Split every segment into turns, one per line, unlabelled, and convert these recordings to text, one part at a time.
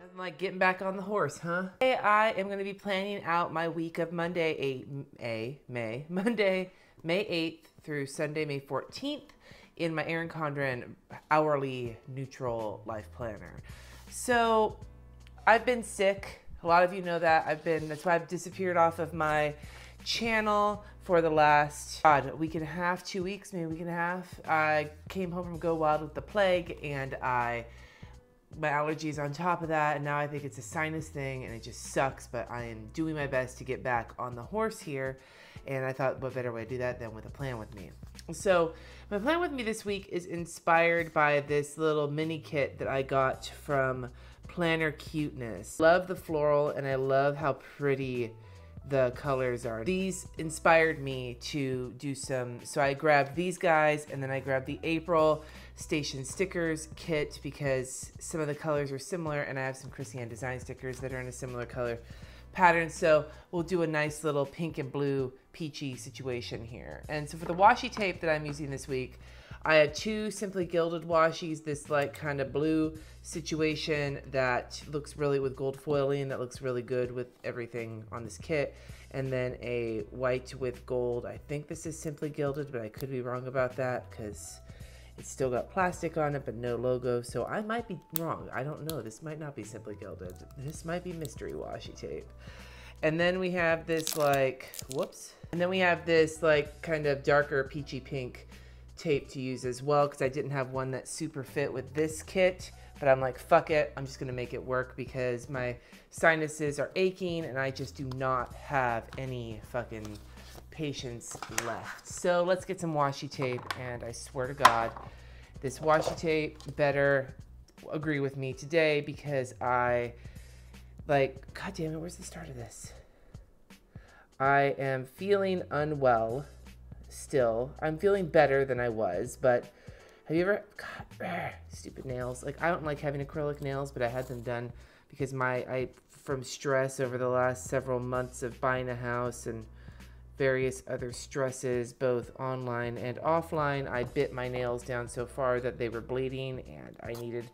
Nothing like getting back on the horse, huh? Today I am going to be planning out my week of Monday, May 8th through Sunday, May 14th in my Erin Condren hourly neutral life planner. So I've been sick. A lot of you know that. That's why I've disappeared off of my channel for the last week and a half, 2 weeks, maybe a week and a half. I came home from Go Wild with the plague, and my allergies on top of that, and now I think it's a sinus thing, and it just sucks, but I am doing my best to get back on the horse here, and I thought what better way to do that than with a plan with me. So my plan with me this week is inspired by this little mini kit that I got from Planner Cuteness. Love the floral, and I love how pretty the colors are. These inspired me to do so I grabbed these guys, and then I grabbed the April Station Stickers kit because some of the colors are similar, and I have some Krissyanne Designs stickers that are in a similar color pattern, so we'll do a nice little pink and blue peachy situation here. And so for the washi tape that I'm using this week, I have two Simply Gilded washies, this like kind of blue situation that looks really with gold foiling, that looks really good with everything on this kit, and then a white with gold. I think this is Simply Gilded, but I could be wrong about that because it's still got plastic on it but no logo, so I might be wrong. I don't know. This might not be Simply Gilded. This might be mystery washi tape. And then we have this like, whoops. And then we have this like kind of darker peachy pink tape to use as well, because I didn't have one that super fit with this kit, but I'm like, fuck it, I'm just gonna make it work because my sinuses are aching and I just do not have any fucking patience left. So let's get some washi tape, and I swear to God, this washi tape better agree with me today because I, like, God damn it, where's the start of this? I am feeling unwell still. I'm feeling better than I was, but have you ever, God, stupid nails. Like, I don't like having acrylic nails, but I had them done because from stress over the last several months of buying a house and various other stresses, both online and offline, I bit my nails down so far that they were bleeding, and I needed,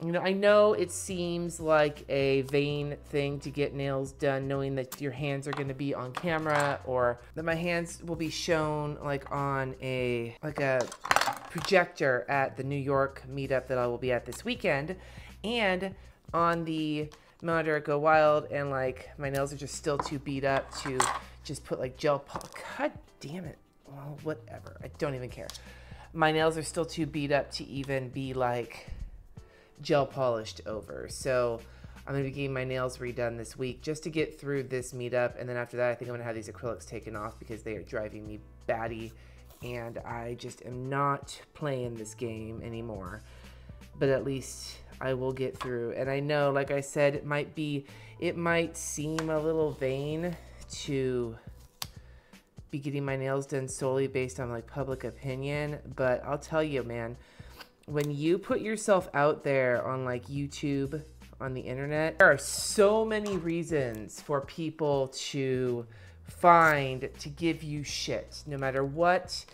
you know, I know it seems like a vain thing to get nails done knowing that your hands are going to be on camera, or that my hands will be shown like on a projector at the New York meetup that I will be at this weekend, and on the monitor at Go Wild, and like my nails are just still too beat up to just put like gel polish. God damn it. Well, whatever. I don't even care. My nails are still too beat up to even be like gel polished over. So I'm going to be getting my nails redone this week just to get through this meetup. And then after that, I think I'm going to have these acrylics taken off because they are driving me batty. And I just am not playing this game anymore. But at least I will get through. And I know, like I said, it might seem a little vain to be getting my nails done solely based on like public opinion, but I'll tell you, man, when you put yourself out there on like YouTube, on the internet, there are so many reasons for people to give you shit, no matter what,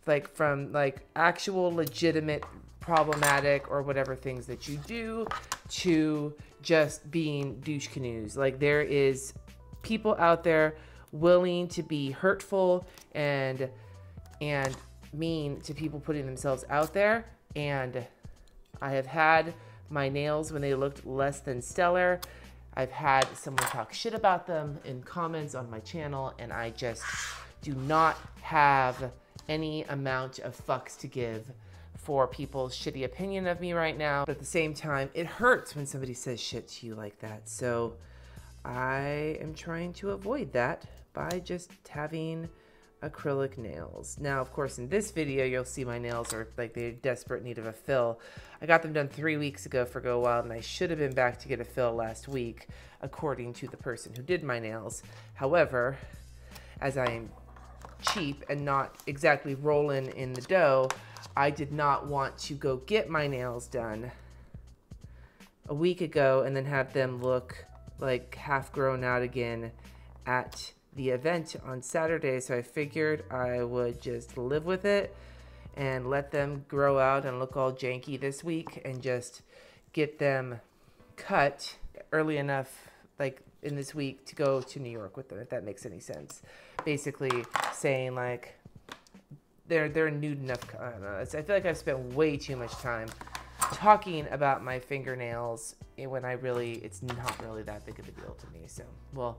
like from like actual legitimate problematic or whatever things that you do to just being douche canoes. Like, there is people out there willing to be hurtful and mean to people putting themselves out there. And I have had my nails when they looked less than stellar. I've had someone talk shit about them in comments on my channel, and I just do not have any amount of fucks to give for people's shitty opinion of me right now. But at the same time, it hurts when somebody says shit to you like that. So I am trying to avoid that by just having acrylic nails. Now, of course, in this video, you'll see my nails are like they're desperate need of a fill. I got them done 3 weeks ago for Go Wild, and I should have been back to get a fill last week, according to the person who did my nails. However, as I am cheap and not exactly rolling in the dough, I did not want to go get my nails done a week ago and then have them look like half grown out again at the event on Saturday. So I figured I would just live with it and let them grow out and look all janky this week and just get them cut early enough, like in this week, to go to New York with them, if that makes any sense. Basically saying like they're nude enough. I don't know. I feel like I've spent way too much time talking about my fingernails when it's not really that big of a deal to me. So we'll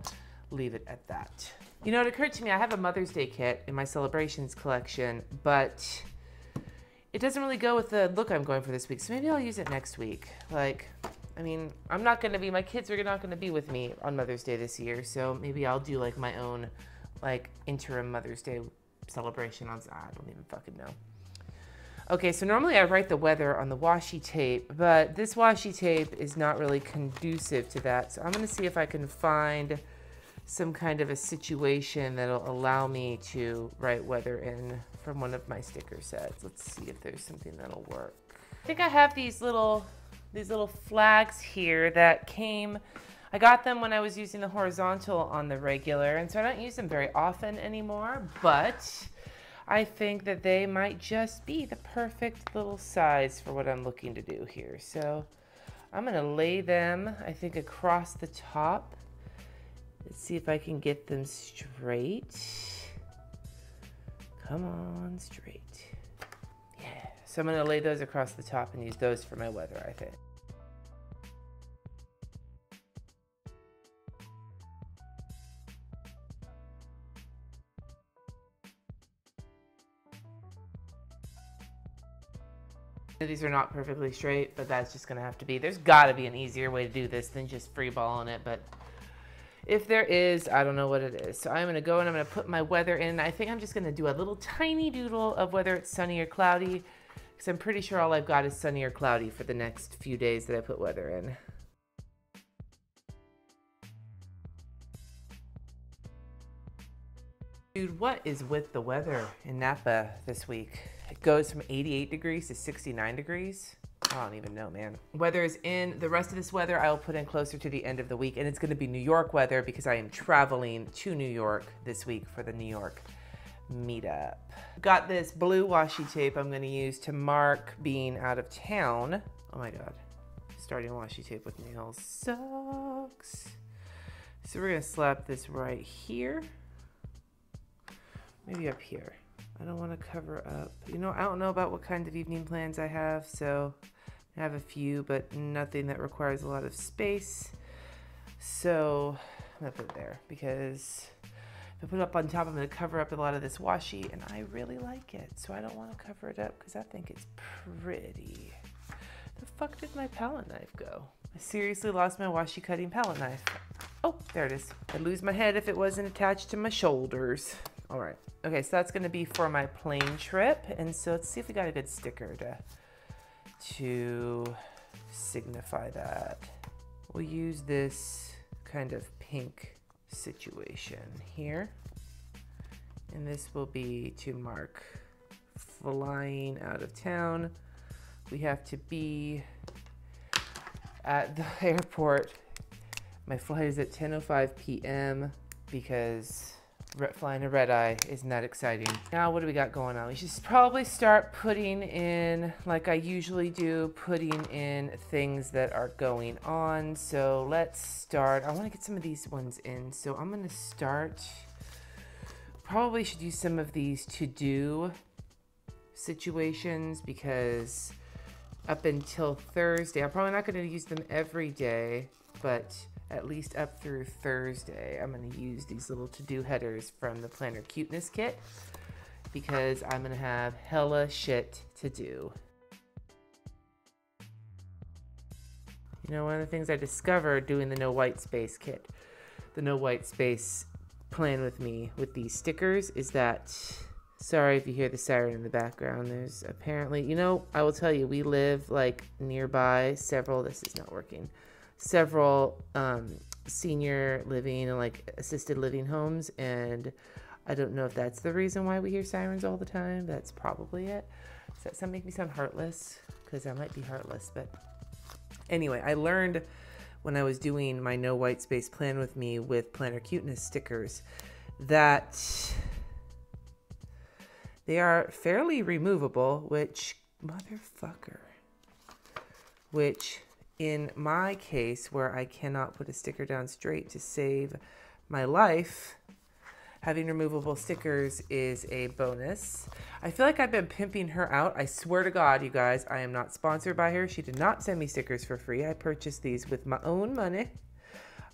leave it at that. You know, it occurred to me I have a Mother's Day kit in my Celebrations collection, but it doesn't really go with the look I'm going for this week. So maybe I'll use it next week. Like, I mean, my kids are not going to be with me on Mother's Day this year. So maybe I'll do like my own like interim Mother's Day celebration I don't even fucking know. Okay, so normally I write the weather on the washi tape, but this washi tape is not really conducive to that. So I'm going to see if I can find some kind of a situation that'll allow me to write weather in from one of my sticker sets. Let's see if there's something that'll work. I think I have these little flags here that I got them when I was using the horizontal on the regular, and so I don't use them very often anymore, but I think that they might just be the perfect little size for what I'm looking to do here. So I'm gonna lay them, I think, across the top. Let's see if I can get them straight. Come on, straight. Yeah, so I'm gonna lay those across the top and use those for my weather, I think. These are not perfectly straight, but that's just gonna have to be, there's gotta be an easier way to do this than just freeballing it, but if there is, I don't know what it is. So I'm gonna go and I'm gonna put my weather in. I think I'm just gonna do a little tiny doodle of whether it's sunny or cloudy, because I'm pretty sure all I've got is sunny or cloudy for the next few days that I put weather in. Dude, what is with the weather in Napa this week? It goes from 88 degrees to 69 degrees. I don't even know, man. Weather is in. The rest of this weather I will put in closer to the end of the week, and it's going to be New York weather because I am traveling to New York this week for the New York meetup. Got this blue washi tape I'm going to use to mark being out of town. Oh my God. Starting washi tape with nails sucks. So we're going to slap this right here. Maybe up here. I don't want to cover up. You know, I don't know about what kind of evening plans I have, so I have a few, but nothing that requires a lot of space. So I'm going to put it there because if I put it up on top, I'm going to cover up a lot of this washi, and I really like it. So I don't want to cover it up because I think it's pretty. The fuck did my palette knife go? I seriously lost my washi cutting palette knife. Oh, there it is. I'd lose my head if it wasn't attached to my shoulders. All right. Okay, so that's going to be for my plane trip. And so let's see if we got a good sticker to signify that. We'll use this kind of pink situation here. And this will be to mark flying out of town. We have to be at the airport. My flight is at 10:05 p.m. because flying a red eye isn't that exciting. Now what do we got going on? We should probably start putting in, like I usually do, putting in things that are going on. So let's start. I want to get some of these ones in. So I'm going to start. Probably should use some of these to-do situations because up until Thursday, I'm probably not going to use them every day, but at least up through Thursday, I'm going to use these little to-do headers from the Planner Cuteness Kit because I'm going to have hella shit to do. You know, one of the things I discovered doing the No White Space kit, the No White Space plan with me with these stickers is that, sorry if you hear the siren in the background, there's apparently, you know, I will tell you, we live like nearby several, this is not working, several senior living and like assisted living homes, and I don't know if that's the reason why we hear sirens all the time. That's probably it. Does that make me sound heartless? Because I might be heartless, but anyway, I learned when I was doing my No White Space plan with me with Planner Cuteness stickers that they are fairly removable, which in my case, where I cannot put a sticker down straight to save my life, having removable stickers is a bonus. I feel like I've been pimping her out. I swear to God, you guys, I am not sponsored by her. She did not send me stickers for free. I purchased these with my own money.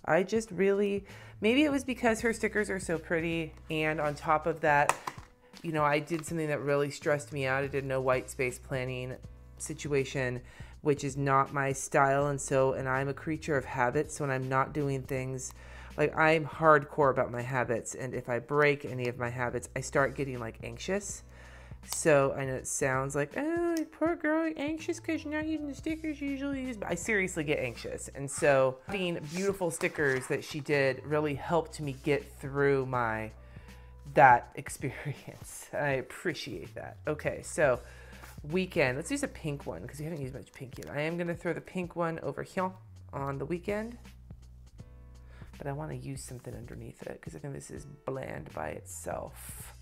I just really, maybe it was because her stickers are so pretty. And on top of that, you know, I did something that really stressed me out. I did no white space planning situation, which is not my style. And I'm a creature of habits. So when I'm not doing things, like, I'm hardcore about my habits, and if I break any of my habits, I start getting, like, anxious. So I know it sounds like, oh, poor girl, you're anxious because you're not using the stickers you usually use, but I seriously get anxious. And so having beautiful stickers that she did really helped me get through that experience. I appreciate that. Okay, so weekend. Let's use a pink one because we haven't used much pink yet. I am going to throw the pink one over here on the weekend. But I want to use something underneath it because I think this is bland by itself.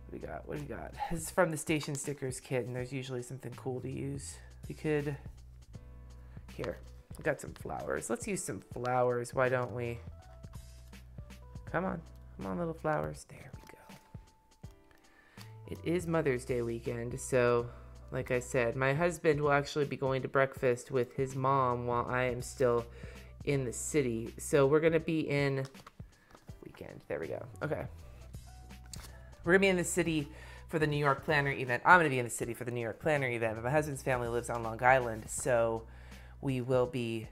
What do we got? What do we got? This is from the Station Stickers kit, and there's usually something cool to use. We could... Here, we got some flowers. Let's use some flowers. Why don't we? Come on. Come on, little flowers. There we go. It is Mother's Day weekend, so like I said, my husband will actually be going to breakfast with his mom while I am still in the city. So we're going to be in weekend. There we go. Okay. We're going to be in the city for the New York Planner event. I'm going to be in the city for the New York Planner event, but my husband's family lives on Long Island. So we will be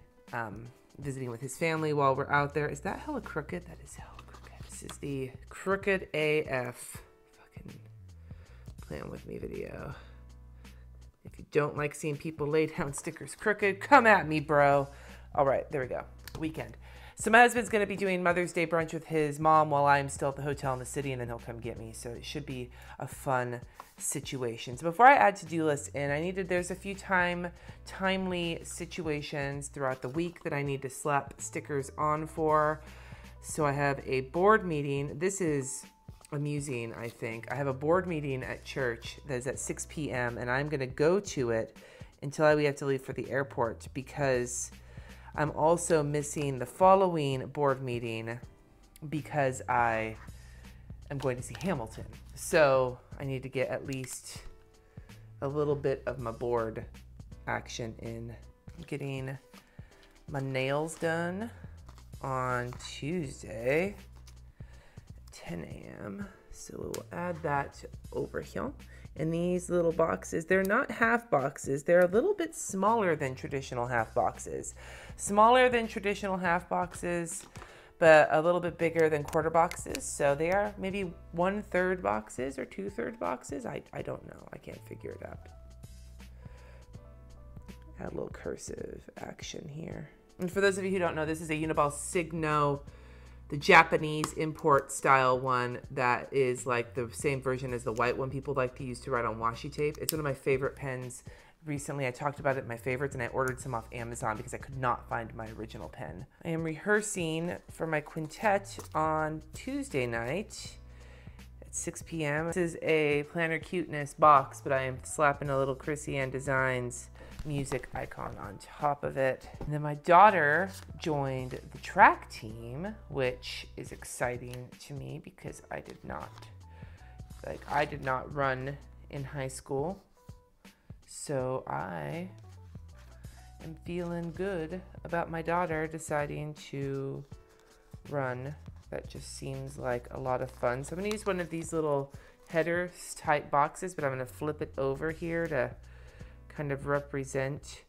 visiting with his family while we're out there. Is that hella crooked? That is hella crooked. This is the Crooked AF fucking Plan With Me video. If you don't like seeing people lay down stickers crooked, come at me, bro. All right, there we go. Weekend. So my husband's going to be doing Mother's Day brunch with his mom while I'm still at the hotel in the city, and then he'll come get me. So it should be a fun situation. So before I add to-do lists in, there's a few timely situations throughout the week that I need to slap stickers on for. So I have a board meeting. This is amusing, I think. I have a board meeting at church that is at 6 p.m. and I'm going to go to it until we have to leave for the airport because I'm also missing the following board meeting because I am going to see Hamilton. So I need to get at least a little bit of my board action in. I'm getting my nails done on Tuesday at 10 a.m. So we'll add that over here. And these little boxes, they're not half boxes. They're a little bit smaller than traditional half boxes. Smaller than traditional half boxes, but a little bit bigger than quarter boxes. So they are maybe 1/3 boxes or 2/3 boxes. I don't know. I can't figure it out. Add a little cursive action here. And for those of you who don't know, this is a Uniball Signo, the Japanese import style one that is like the same version as the white one people like to use to write on washi tape. It's one of my favorite pens. Recently, I talked about it in my favorites, and I ordered some off Amazon because I could not find my original pen. I am rehearsing for my quintet on Tuesday night at 6 p.m. This is a Planner Cuteness box, but I am slapping a little Krissyanne Designs music icon on top of it. And then my daughter joined the track team, which is exciting to me because I did not run in high school. So I am feeling good about my daughter deciding to run. That just seems like a lot of fun. So I'm gonna use one of these little header type boxes, but I'm gonna flip it over here to kind of represent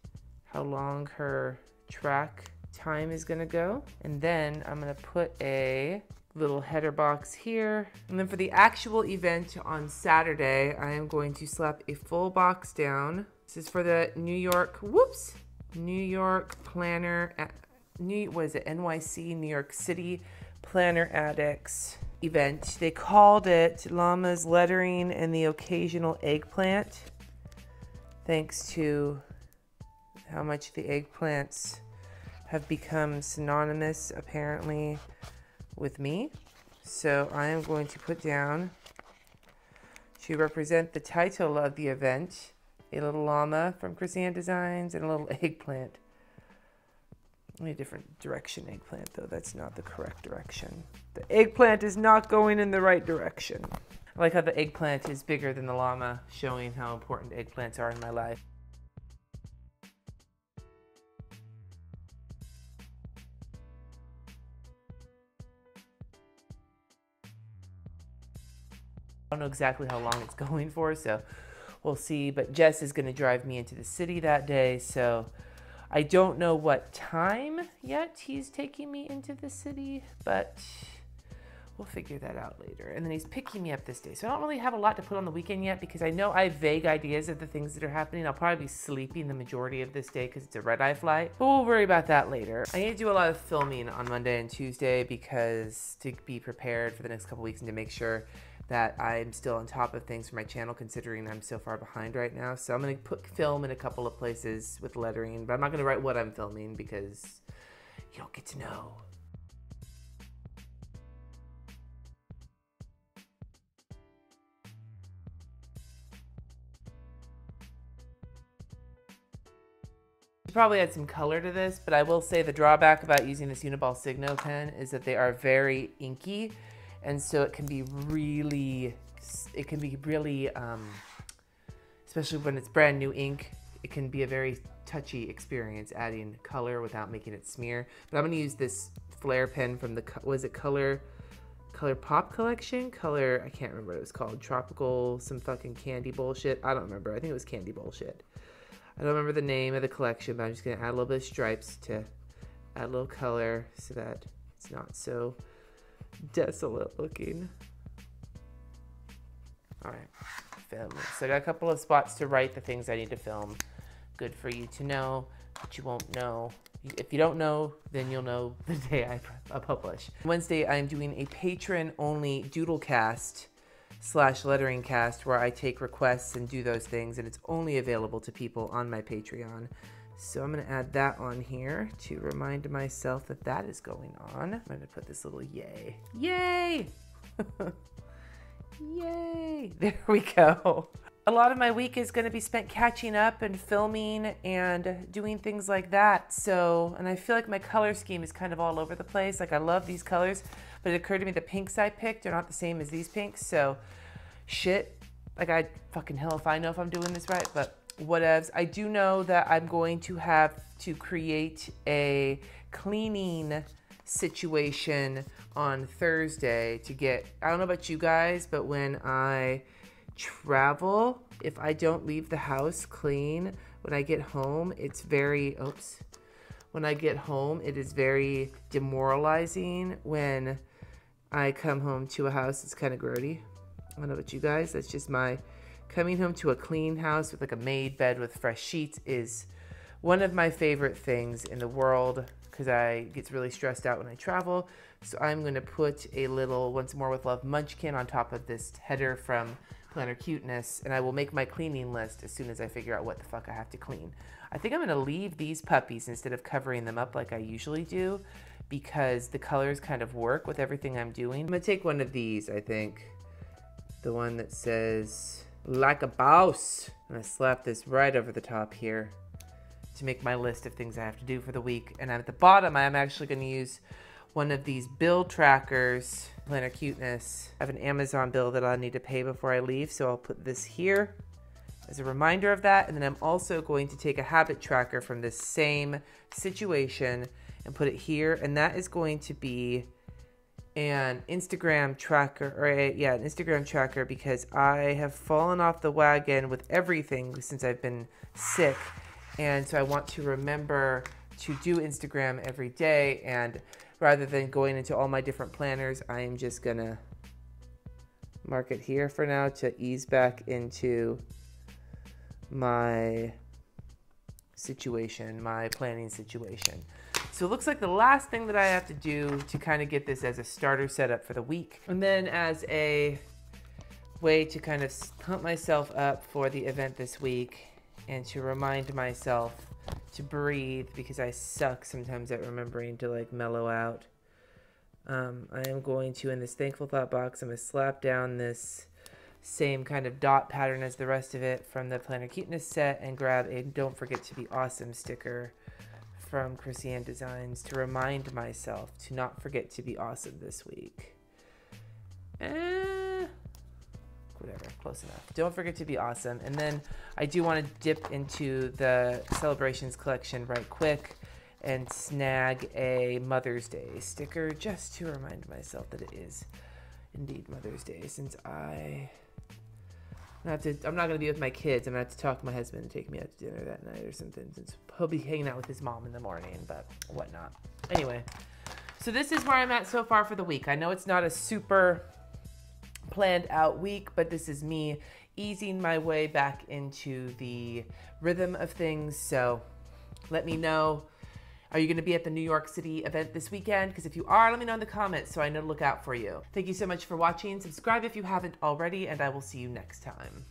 how long her track time is gonna go. And then I'm gonna put a little header box here. And then for the actual event on Saturday, I am going to slap a full box down. This is for the New York Planner, NYC, New York City Planner Addicts event. They called it Llama's Lettering and the Occasional Eggplant, thanks to how much the eggplants have become synonymous, apparently, with me. So I am going to put down, to represent the title of the event, a little llama from Krissyanne Designs and a little eggplant a different direction eggplant, though. That's not the correct direction. The eggplant is not going in the right direction. I like how the eggplant is bigger than the llama, showing how important eggplants are in my life. I don't know exactly how long it's going for, so we'll see. But Jess is going to drive me into the city that day, so I don't know what time yet he's taking me into the city, but we'll figure that out later. And then he's picking me up this day, so I don't really have a lot to put on the weekend yet because I know I have vague ideas of the things that are happening. I'll probably be sleeping the majority of this day because it's a red-eye flight, but we'll worry about that later. I need to do a lot of filming on Monday and Tuesday because to be prepared for the next couple weeks and to make sure that I'm still on top of things for my channel, considering I'm so far behind right now. So I'm going to put film in a couple of places with lettering, but I'm not going to write what I'm filming because you don't get to know. I should probably add some color to this, but I will say the drawback about using this Uniball Signo pen is that they are very inky. And so it can be really, especially when it's brand new ink, it can be a very touchy experience adding color without making it smear. But I'm going to use this Flair pen from the, was it Color Pop Collection? I can't remember what it was called. Tropical, some fucking candy bullshit. I don't remember. I think it was candy bullshit. I don't remember the name of the collection, but I'm just going to add a little bit of stripes to add a little color so that it's not so desolate looking. All right, film. So I got a couple of spots to write the things I need to film. Good for you to know, but you won't know. If you don't know, then you'll know the day I publish. Wednesday, I'm doing a patron-only doodle cast / lettering cast where I take requests and do those things, and it's only available to people on my Patreon. So I'm going to add that on here to remind myself that that is going on. I'm going to put this little yay. Yay! Yay! There we go. A lot of my week is going to be spent catching up and filming and doing things like that. So, and I feel like my color scheme is kind of all over the place. Like I love these colors, but it occurred to me the pinks I picked are not the same as these pinks. So, shit. Like I fucking hell if I know if I'm doing this right, but whatevs. I do know that I'm going to have to create a cleaning situation on Thursday to get, I don't know about you guys, but when I travel, if I don't leave the house clean, when I get home, it's very, when I get home, it is very demoralizing when I come home to a house that's kind of grody. I don't know about you guys, that's just my coming home to a clean house with like a made bed with fresh sheets is one of my favorite things in the world because I get really stressed out when I travel. So I'm going to put a little Once More with Love munchkin on top of this header from Planner Cuteness, and I will make my cleaning list as soon as I figure out what the fuck I have to clean. I think I'm going to leave these puppies instead of covering them up like I usually do because the colors kind of work with everything I'm doing. I'm going to take one of these, I think. The one that says like a boss. And I slap this right over the top here to make my list of things I have to do for the week. And at the bottom, I'm actually going to use one of these bill trackers, Planner Cuteness. I have an Amazon bill that I need to pay before I leave, so I'll put this here as a reminder of that. And then I'm also going to take a habit tracker from this same situation and put it here. And that is going to be an Instagram tracker, an Instagram tracker, because I have fallen off the wagon with everything since I've been sick. And so I want to remember to do Instagram every day. And rather than going into all my different planners, I am just gonna mark it here for now to ease back into my situation, my planning situation. So it looks like the last thing that I have to do to kind of get this as a starter setup for the week, and then as a way to kind of pump myself up for the event this week and to remind myself to breathe because I suck sometimes at remembering to like mellow out. I am going to, in this Thankful Thought box, I'm going to slap down this same kind of dot pattern as the rest of it from the Planner Cuteness set and grab a Don't Forget to Be Awesome sticker from Krissyanne Designs to remind myself to not forget to be awesome this week. Whatever, close enough. Don't forget to be awesome. And then I do want to dip into the Celebrations collection right quick and snag a Mother's Day sticker just to remind myself that it is indeed Mother's Day, since I'm not going to be with my kids. I'm going to have to talk to my husband and take me out to dinner that night or something, since he'll be hanging out with his mom in the morning, but whatnot. Anyway, so this is where I'm at so far for the week. I know it's not a super planned out week, but this is me easing my way back into the rhythm of things. So let me know, are you going to be at the New York City event this weekend? Because if you are, let me know in the comments so I know to look out for you. Thank you so much for watching. Subscribe if you haven't already, and I will see you next time.